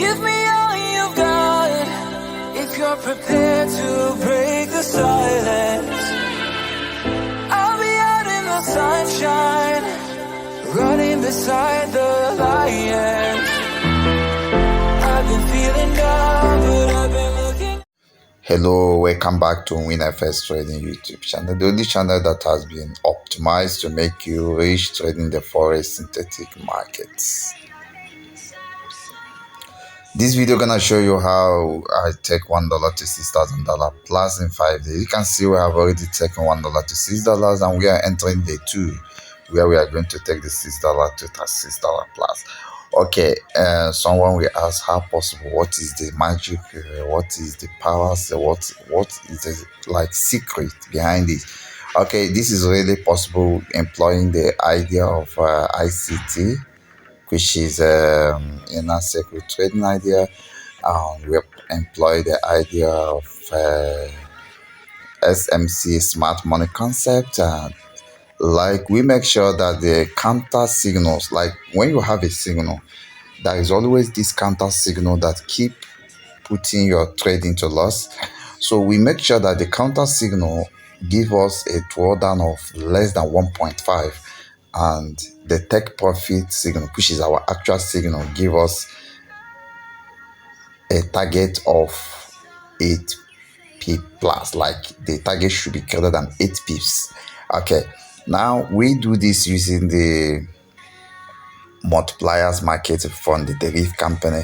Give me all you've got. If you're prepared to break the silence, I'll be out in the sunshine, running beside the lions. I've been feeling down, but I've been looking. Hello, welcome back to WINFXTRADING YouTube channel, the only channel that has been optimized to make you rich trading the Forex synthetic markets. This video gonna show you how I take $1 to $6,000 plus in 5 days. You can see we have already taken $1 to $6 and we are entering day 2 where we are going to take the $6 to $6 plus. Okay, someone will ask how possible, what is the magic, what is the powers, what is the like secret behind it. Okay, this is really possible employing the idea of ICT, which is in a secret trading idea. We employ the idea of SMC, smart money concept, and like we make sure that the counter signals, like when you have a signal, there is always this counter signal that keep putting your trade into loss. So we make sure that the counter signal give us a drawdown of less than 1.5, and the take profit signal, which is our actual signal, give us a target of 8 pip plus. Like the target should be greater than 8 pips. Okay, now we do this using the Multipliers market from the Deriv company.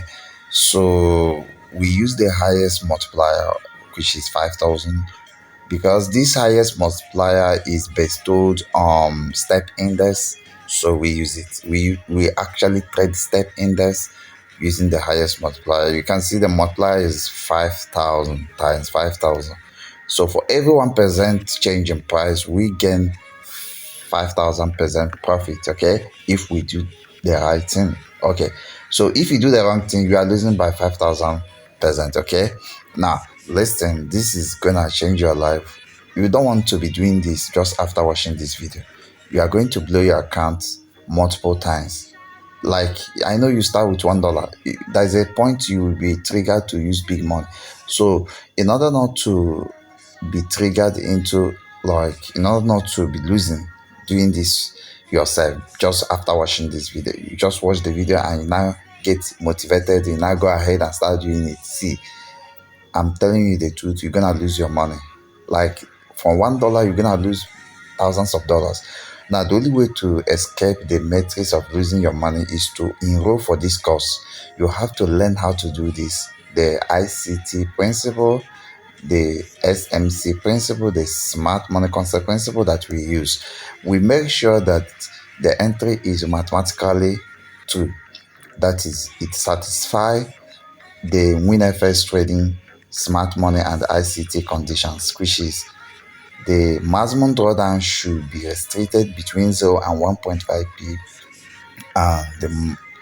So we use the highest multiplier, which is 5,000, because this highest multiplier is bestowed on step index. So we use it. We actually trade step index using the highest multiplier. You can see the multiplier is 5,000 times 5,000. So for every 1% change in price, we gain 5,000% profit. Okay, if we do the right thing. Okay, so if you do the wrong thing, you are losing by 5,000%. Okay, now listen, this is gonna change your life. You don't want to be doing this just after watching this video. You are going to blow your account multiple times. Like, I know you start with $1. There's a point you will be triggered to use big money. So in order not to be triggered into, like, in order not to be losing doing this yourself just after watching this video, you just watch the video and you now get motivated, you now go ahead and start doing it. See, I'm telling you the truth, you're gonna lose your money. Like, from $1 you're gonna lose thousands of dollars. Now the only way to escape the matrix of losing your money is to enroll for this course. You have to learn how to do this, the ICT principle, the SMC principle, the smart money concept principle that we use. We make sure that the entry is mathematically true. That is, it satisfies the WINFXTRADING smart money and ICT conditions, which is the maximum drawdown should be restricted between 0 and 1.5 p, and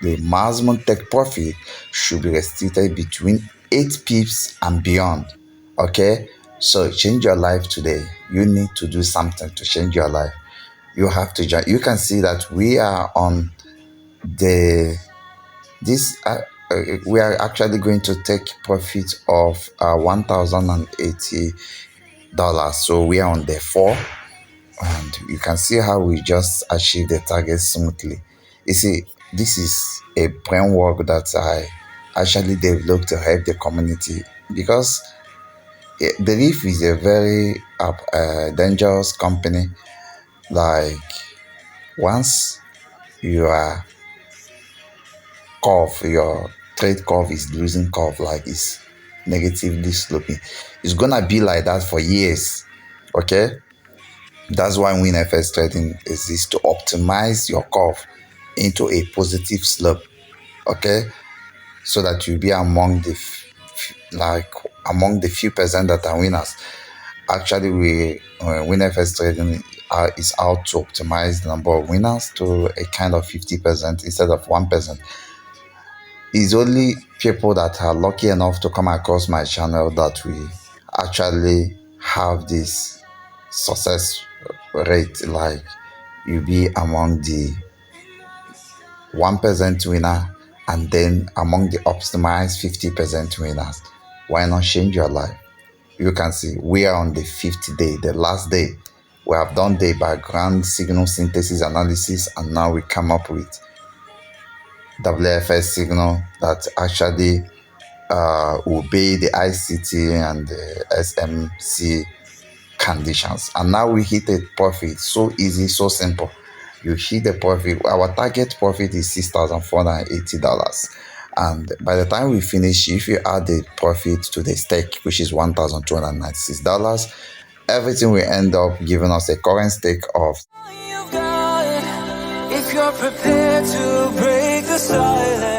the maximum take profit should be restricted between 8 pips and beyond. Okay, so change your life today. You need to do something to change your life. You have to join. You can see that we are on we are actually going to take profit of $1,080. So we are on day 4, and you can see how we just achieved the target smoothly. You see, this is a framework that I actually developed to help the community, because Deriv is a very dangerous company. Like, once your curve, your trade curve is losing curve, like it's negatively sloping, it's gonna be like that for years. Okay, that's why WINFXTRADING exists, to optimize your curve into a positive slope. Okay, so that you'll be among the few percent that are winners. Actually, WINFXTRADING is out to optimize the number of winners to a kind of 50% instead of 1%. It's only people that are lucky enough to come across my channel that we actually have this success rate. Like, you be among the 1% winner and then among the optimized 50% winners. Why not change your life? You can see we are on the 50th day, the last day. We have done the background signal synthesis analysis, and now we come up with WFS signal that actually obey the ICT and the SMC conditions. And now we hit a profit. So easy, so simple. You hit the profit. Our target profit is $6,480. And by the time we finish, if you add the profit to the stake, which is $1,296, everything will end up giving us a current stake of If you're prepared to break the silence.